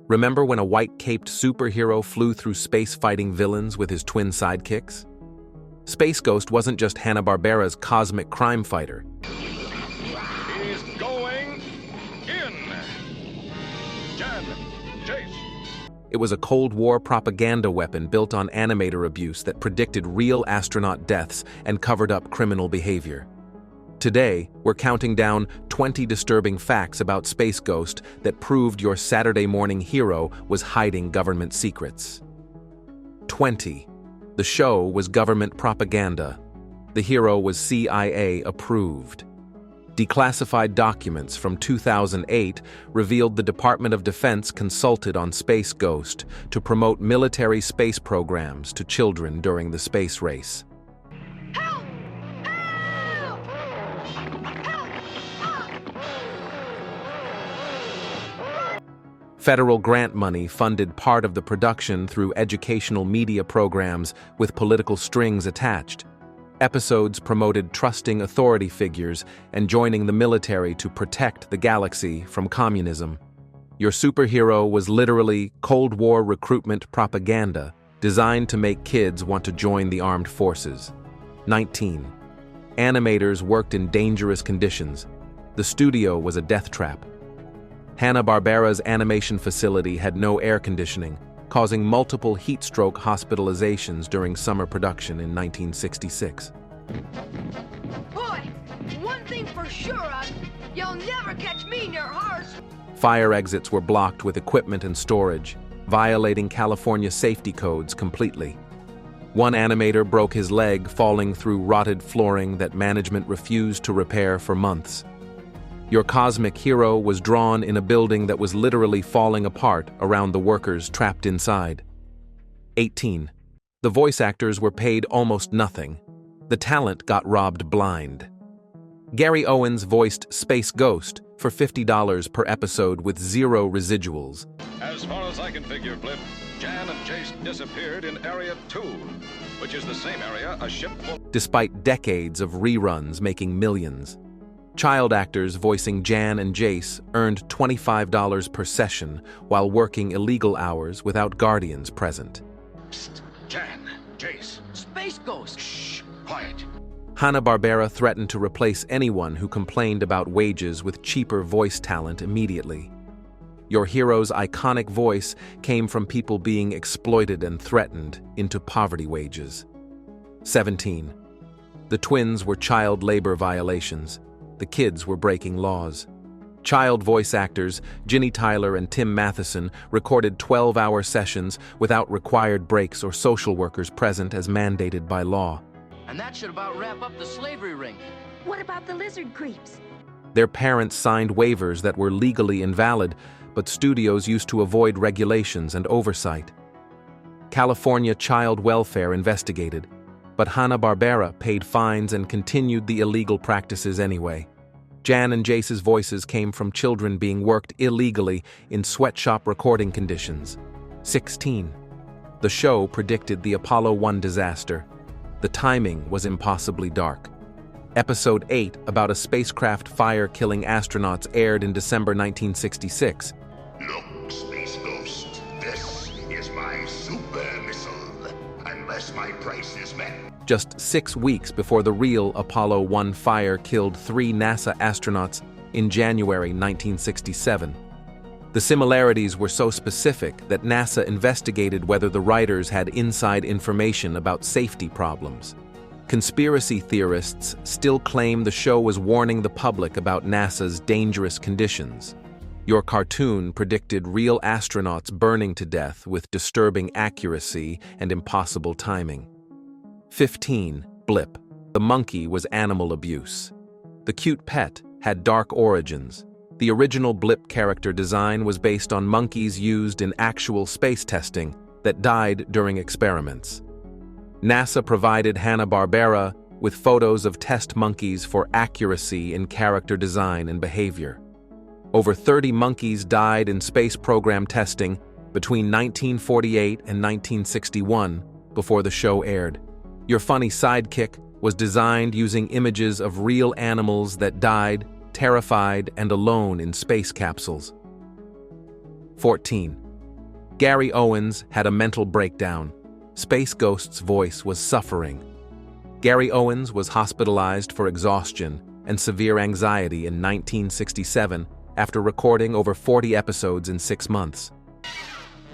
Remember when a white-caped superhero flew through space fighting villains with his twin sidekicks? Space Ghost wasn't just Hanna-Barbera's cosmic crime fighter. He's going in. Jan, Jace. It was a Cold War propaganda weapon built on animator abuse that predicted real astronaut deaths and covered up criminal behavior. Today, we're counting down 20 disturbing facts about Space Ghost that proved your Saturday morning hero was hiding government secrets. 20. The show was government propaganda. The hero was CIA approved. Declassified documents from 2008 revealed the Department of Defense consulted on Space Ghost to promote military space programs to children during the space race. Federal grant money funded part of the production through educational media programs with political strings attached. Episodes promoted trusting authority figures and joining the military to protect the galaxy from communism. Your superhero was literally Cold War recruitment propaganda designed to make kids want to join the armed forces. 19. Animators worked in dangerous conditions. The studio was a death trap. Hanna-Barbera's animation facility had no air conditioning, causing multiple heat stroke hospitalizations during summer production in 1966. Boy, one thing for sure, you'll never catch me near ours. Fire exits were blocked with equipment and storage, violating California safety codes completely. One animator broke his leg falling through rotted flooring that management refused to repair for months. Your cosmic hero was drawn in a building that was literally falling apart around the workers trapped inside. 18. The voice actors were paid almost nothing. The talent got robbed blind. Gary Owens voiced Space Ghost for $50 per episode with zero residuals. As far as I can figure, Blip, Jan and Jace disappeared in Area 2, which is the same area a ship full... Despite decades of reruns making millions. Child actors voicing Jan and Jace earned $25 per session while working illegal hours without guardians present. Psst, Jan, Jace. Space Ghost. Shh, quiet. Hanna-Barbera threatened to replace anyone who complained about wages with cheaper voice talent immediately. Your hero's iconic voice came from people being exploited and threatened into poverty wages. 17. The twins were child labor violations. The kids were breaking laws. Child voice actors Ginny Tyler and Tim Matheson recorded 12-hour sessions without required breaks or social workers present as mandated by law. And that should about wrap up the slavery ring. What about the lizard creeps? Their parents signed waivers that were legally invalid, but studios used to avoid regulations and oversight. California Child Welfare investigated, but Hanna-Barbera paid fines and continued the illegal practices anyway. Jan and Jace's voices came from children being worked illegally in sweatshop recording conditions. 16. The show predicted the Apollo 1 disaster. The timing was impossibly dark. Episode 8, about a spacecraft fire killing astronauts, aired in December 1966. Look, Space Ghost, this is my super missile, unless my price is met. Just 6 weeks before the real Apollo 1 fire killed 3 NASA astronauts in January 1967. The similarities were so specific that NASA investigated whether the writers had inside information about safety problems. Conspiracy theorists still claim the show was warning the public about NASA's dangerous conditions. Your cartoon predicted real astronauts burning to death with disturbing accuracy and impossible timing. 15. Blip. The monkey was animal abuse. The cute pet had dark origins. The original Blip character design was based on monkeys used in actual space testing that died during experiments. NASA provided Hanna-Barbera with photos of test monkeys for accuracy in character design and behavior. Over 30 monkeys died in space program testing between 1948 and 1961 before the show aired. Your funny sidekick was designed using images of real animals that died, terrified, and alone in space capsules. 14. Gary Owens had a mental breakdown. Space Ghost's voice was suffering. Gary Owens was hospitalized for exhaustion and severe anxiety in 1967 after recording over 40 episodes in 6 months.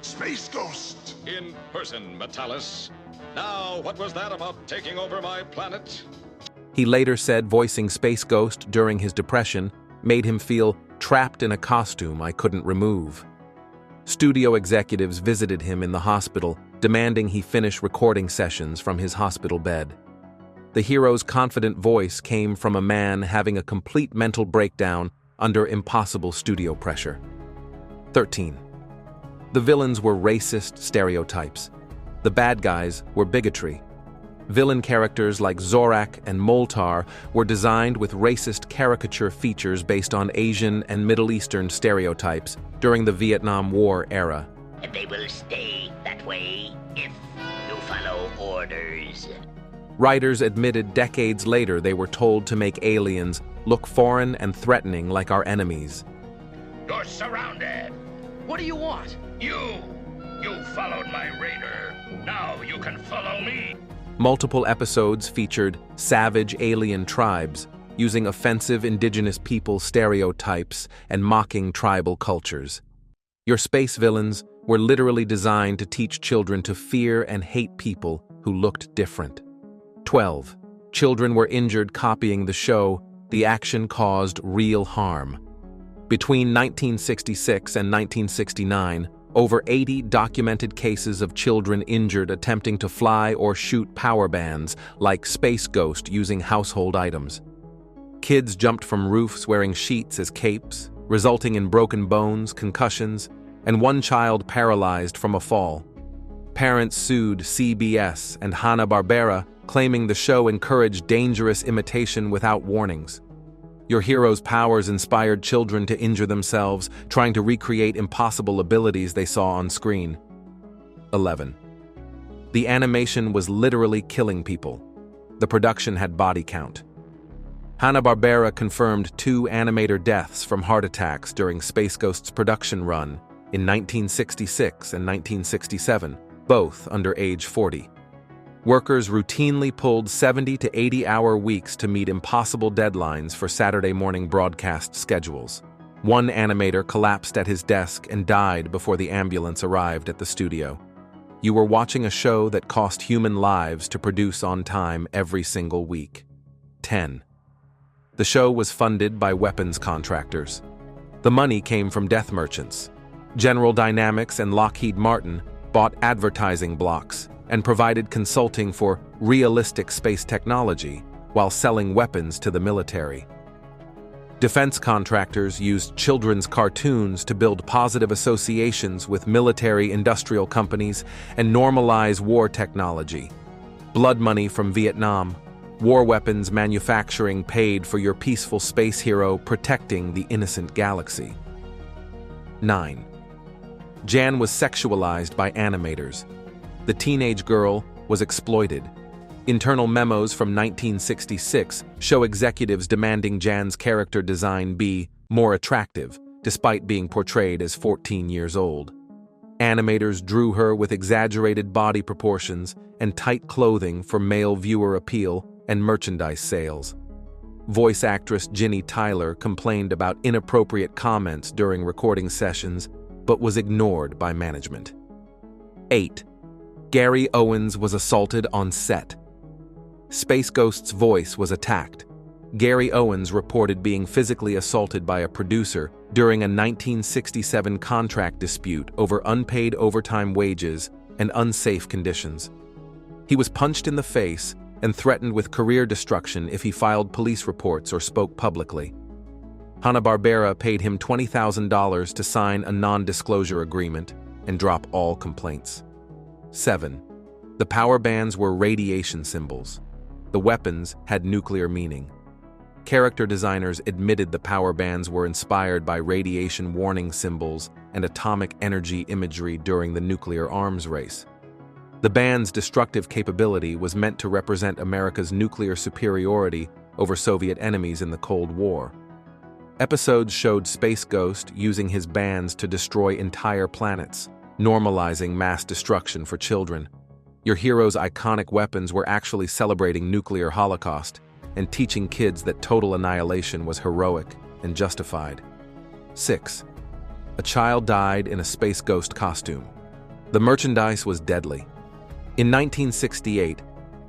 Space Ghost! In person, Metalis. Now, what was that about taking over my planet? He later said voicing Space Ghost during his depression made him feel trapped in a costume I couldn't remove. Studio executives visited him in the hospital, demanding he finish recording sessions from his hospital bed. The hero's confident voice came from a man having a complete mental breakdown under impossible studio pressure. 13. The villains were racist stereotypes. The bad guys were bigotry. Villain characters like Zorak and Moltar were designed with racist caricature features based on Asian and Middle Eastern stereotypes during the Vietnam War era. And they will stay that way if you follow orders. Writers admitted decades later they were told to make aliens look foreign and threatening like our enemies. You're surrounded! What do you want? You followed my raider. Now you can follow me. Multiple episodes featured savage alien tribes, using offensive indigenous people stereotypes and mocking tribal cultures. Your space villains were literally designed to teach children to fear and hate people who looked different. 12. Children were injured copying the show. The action caused real harm. Between 1966 and 1969, over 80 documented cases of children injured attempting to fly or shoot power bands like Space Ghost using household items. Kids jumped from roofs wearing sheets as capes, resulting in broken bones, concussions, and one child paralyzed from a fall. Parents sued CBS and Hanna-Barbera, claiming the show encouraged dangerous imitation without warnings. Your hero's powers inspired children to injure themselves, trying to recreate impossible abilities they saw on screen. 11. The animation was literally killing people. The production had body count. Hanna-Barbera confirmed 2 animator deaths from heart attacks during Space Ghost's production run in 1966 and 1967, both under age 40. Workers routinely pulled 70 to 80-hour weeks to meet impossible deadlines for Saturday morning broadcast schedules. One animator collapsed at his desk and died before the ambulance arrived at the studio. You were watching a show that cost human lives to produce on time every single week. 10. The show was funded by weapons contractors. The money came from death merchants. General Dynamics and Lockheed Martin bought advertising blocks and provided consulting for realistic space technology while selling weapons to the military. Defense contractors used children's cartoons to build positive associations with military industrial companies and normalize war technology. Blood money from Vietnam, war weapons manufacturing paid for your peaceful space hero protecting the innocent galaxy. 9. Jan was sexualized by animators. The teenage girl was exploited. Internal memos from 1966 show executives demanding Jan's character design be more attractive, despite being portrayed as 14 years old. Animators drew her with exaggerated body proportions and tight clothing for male viewer appeal and merchandise sales. Voice actress Ginny Tyler complained about inappropriate comments during recording sessions, but was ignored by management. 8. Gary Owens was assaulted on set. Space Ghost's voice was attacked. Gary Owens reported being physically assaulted by a producer during a 1967 contract dispute over unpaid overtime wages and unsafe conditions. He was punched in the face and threatened with career destruction if he filed police reports or spoke publicly. Hanna-Barbera paid him $20,000 to sign a non-disclosure agreement and drop all complaints. 7. The power bands were radiation symbols. The weapons had nuclear meaning. Character designers admitted the power bands were inspired by radiation warning symbols and atomic energy imagery during the nuclear arms race. The band's destructive capability was meant to represent America's nuclear superiority over Soviet enemies in the Cold War. Episodes showed Space Ghost using his bands to destroy entire planets, normalizing mass destruction for children. Your hero's iconic weapons were actually celebrating nuclear holocaust and teaching kids that total annihilation was heroic and justified. 6. A child died in a Space Ghost costume. The merchandise was deadly. In 1968,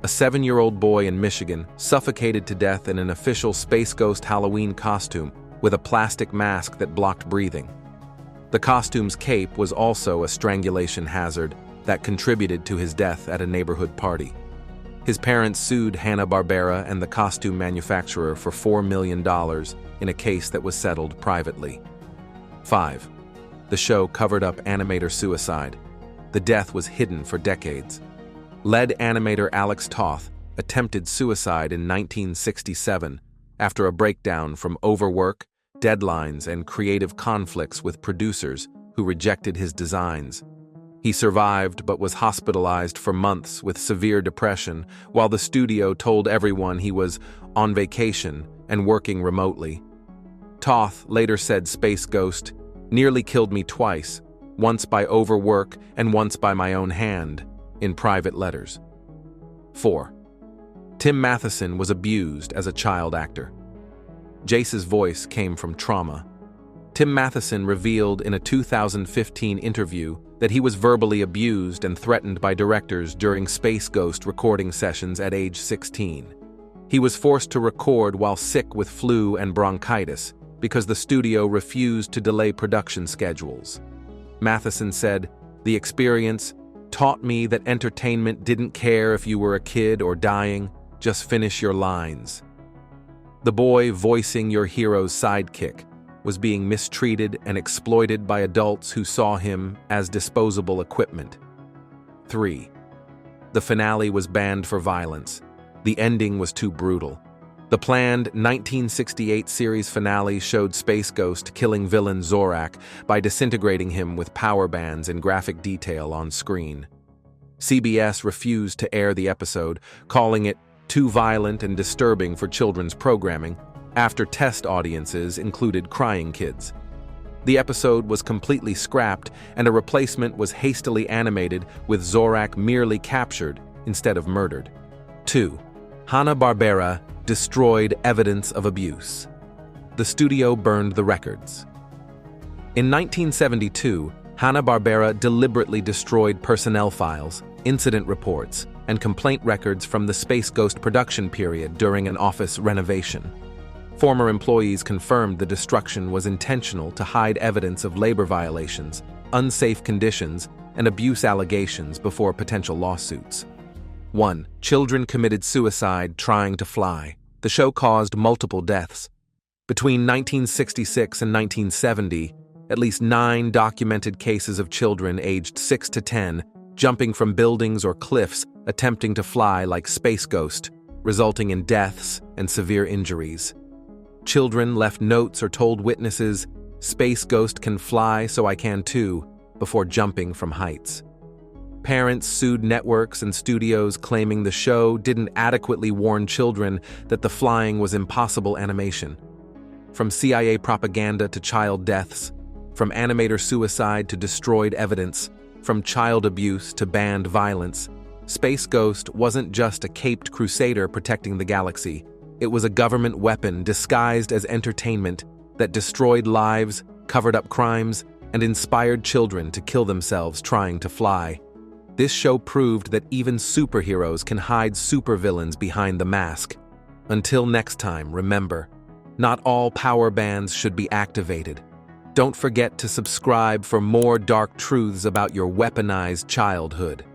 a 7-year-old boy in Michigan suffocated to death in an official Space Ghost Halloween costume with a plastic mask that blocked breathing. The costume's cape was also a strangulation hazard that contributed to his death at a neighborhood party. His parents sued Hanna-Barbera and the costume manufacturer for $4 million in a case that was settled privately. 5. The show covered up animator suicide. The death was hidden for decades. Lead animator Alex Toth attempted suicide in 1967 after a breakdown from overwork, deadlines, and creative conflicts with producers who rejected his designs. He survived but was hospitalized for months with severe depression while the studio told everyone he was on vacation and working remotely. Toth later said Space Ghost nearly killed me twice, once by overwork and once by my own hand, in private letters. 4. Tim Matheson was abused as a child actor. Jace's voice came from trauma. Tim Matheson revealed in a 2015 interview that he was verbally abused and threatened by directors during Space Ghost recording sessions at age 16. He was forced to record while sick with flu and bronchitis because the studio refused to delay production schedules. Matheson said, "The experience taught me that entertainment didn't care if you were a kid or dying, just finish your lines." The boy voicing your hero's sidekick was being mistreated and exploited by adults who saw him as disposable equipment. 3. The finale was banned for violence. The ending was too brutal. The planned 1968 series finale showed Space Ghost killing villain Zorak by disintegrating him with power bands in graphic detail on screen. CBS refused to air the episode, calling it too violent and disturbing for children's programming, after test audiences included crying kids. The episode was completely scrapped, and a replacement was hastily animated with Zorak merely captured instead of murdered. 2. Hanna-Barbera destroyed evidence of abuse. The studio burned the records. In 1972, Hanna-Barbera deliberately destroyed personnel files, incident reports, and complaint records from the Space Ghost production period during an office renovation. Former employees confirmed the destruction was intentional to hide evidence of labor violations, unsafe conditions, and abuse allegations before potential lawsuits. 1. Children committed suicide trying to fly. The show caused multiple deaths. Between 1966 and 1970, at least 9 documented cases of children aged 6 to 10 jumping from buildings or cliffs attempting to fly like Space Ghost, resulting in deaths and severe injuries. Children left notes or told witnesses, "Space Ghost can fly, so I can too," before jumping from heights. Parents sued networks and studios claiming the show didn't adequately warn children that the flying was impossible animation. From CIA propaganda to child deaths, from animator suicide to destroyed evidence, from child abuse to banned violence, Space Ghost wasn't just a caped crusader protecting the galaxy. It was a government weapon disguised as entertainment that destroyed lives, covered up crimes, and inspired children to kill themselves trying to fly. This show proved that even superheroes can hide supervillains behind the mask. Until next time, remember, not all power bands should be activated. Don't forget to subscribe for more dark truths about your weaponized childhood.